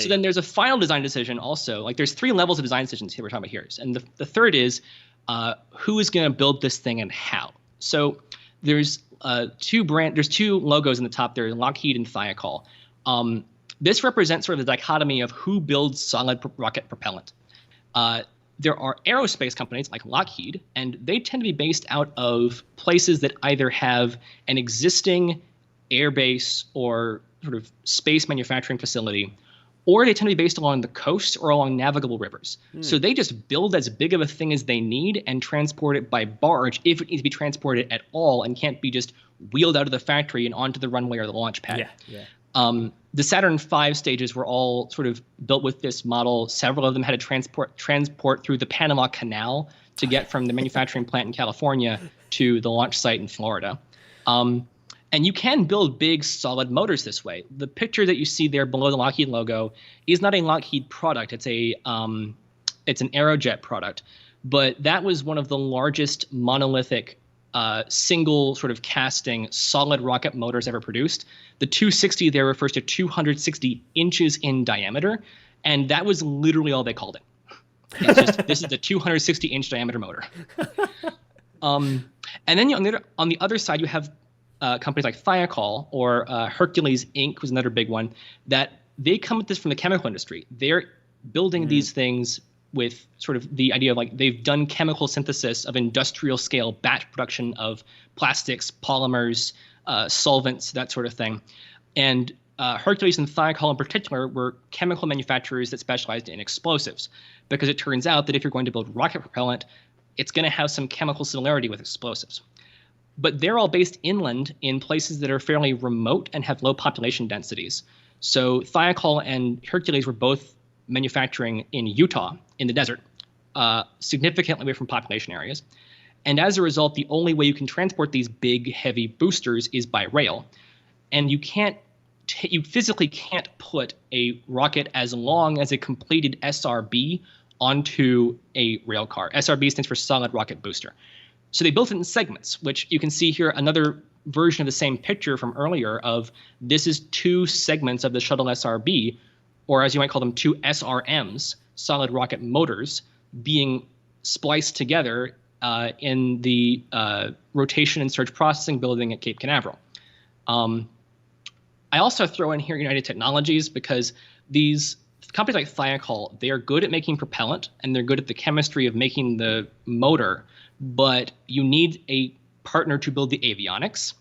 So then there's a final design decision also. Like there's three levels of design decisions here we're talking about here. And the third is who is going to build this thing and how. So there's two logos in the top there, Lockheed and Thiokol. This represents sort of the dichotomy of who builds solid rocket propellant. There are aerospace companies like Lockheed, and they tend to be based out of places that either have an existing airbase or sort of space manufacturing facility, or they tend to be based along the coast or along navigable rivers. So they just build as big of a thing as they need and transport it by barge if it needs to be transported at all and can't be just wheeled out of the factory and onto the runway or the launch pad. The Saturn V stages were all sort of built with this model. Several of them had to transport through the Panama Canal to get from the manufacturing plant in California to the launch site in Florida. And you can build big, solid motors this way. The picture that you see there below the Lockheed logo is not a Lockheed product. It's an Aerojet product. But that was one of the largest monolithic single sort of casting solid rocket motors ever produced. The 260 there refers to 260 inches in diameter, and that was literally all they called it. It's just this is the 260-inch diameter motor. And then on the other side, you have companies like Thiokol or Hercules Inc. was another big one, that they come at this from the chemical industry. They're building these things with sort of the idea of like they've done chemical synthesis of industrial scale batch production of plastics, polymers, solvents, that sort of thing. And Hercules and Thiokol in particular were chemical manufacturers that specialized in explosives, because it turns out that if you're going to build rocket propellant, it's going to have some chemical similarity with explosives. But they're all based inland in places that are fairly remote and have low population densities. So Thiokol and Hercules were both manufacturing in Utah in the desert, significantly away from population areas. And as a result, the only way you can transport these big, heavy boosters is by rail. And you physically can't put a rocket as long as a completed SRB onto a rail car. SRB stands for Solid Rocket Booster. So they built it in segments, which you can see here another version of the same picture from earlier of this is two segments of the shuttle SRB, or as you might call them, two SRMs, solid rocket motors, being spliced together in the rotation and surge processing building at Cape Canaveral. I also throw in here United Technologies, because these companies like Thiokol, they are good at making propellant and they're good at the chemistry of making the motor, but you need a partner to build the avionics.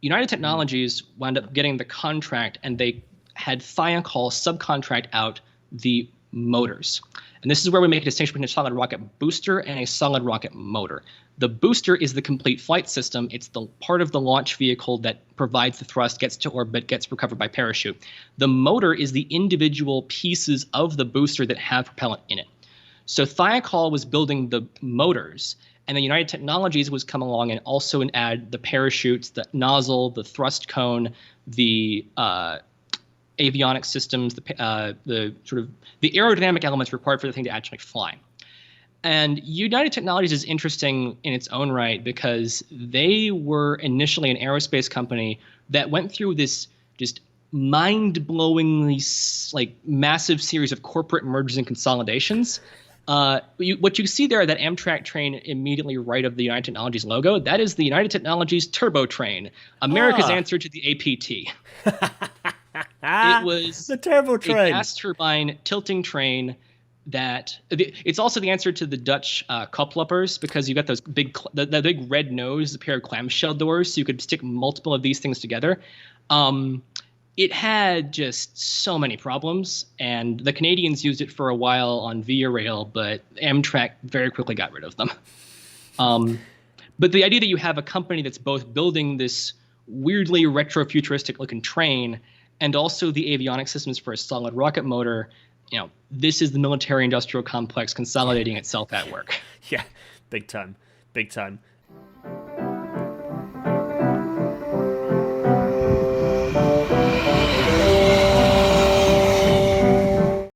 United Technologies wound up getting the contract, and they had Thiokol subcontract out the motors. And this is where we make a distinction between a solid rocket booster and a solid rocket motor. The booster is the complete flight system. It's the part of the launch vehicle that provides the thrust, gets to orbit, gets recovered by parachute. The motor is the individual pieces of the booster that have propellant in it. So Thiokol was building the motors, and then United Technologies was come along and also add the parachutes, the nozzle, the thrust cone, the avionic systems, the sort of the aerodynamic elements required for the thing to actually fly. And United Technologies is interesting in its own right, because they were initially an aerospace company that went through this just mind-blowingly like massive series of corporate mergers and consolidations. What you see there, that Amtrak train immediately right of the United Technologies logo, that is the United Technologies Turbo Train, America's answer to the APT. It was the turbo train, a gas turbine tilting train that it's also the answer to the Dutch koploppers, because you got those big the big red nose, a pair of clamshell doors, so you could stick multiple of these things together. It had just so many problems, and the Canadians used it for a while on Via Rail, but Amtrak very quickly got rid of them. But the idea that you have a company that's both building this weirdly retro-futuristic looking train and also the avionic systems for a solid rocket motor, this is the military industrial complex consolidating itself at work. Yeah, big time. Big time.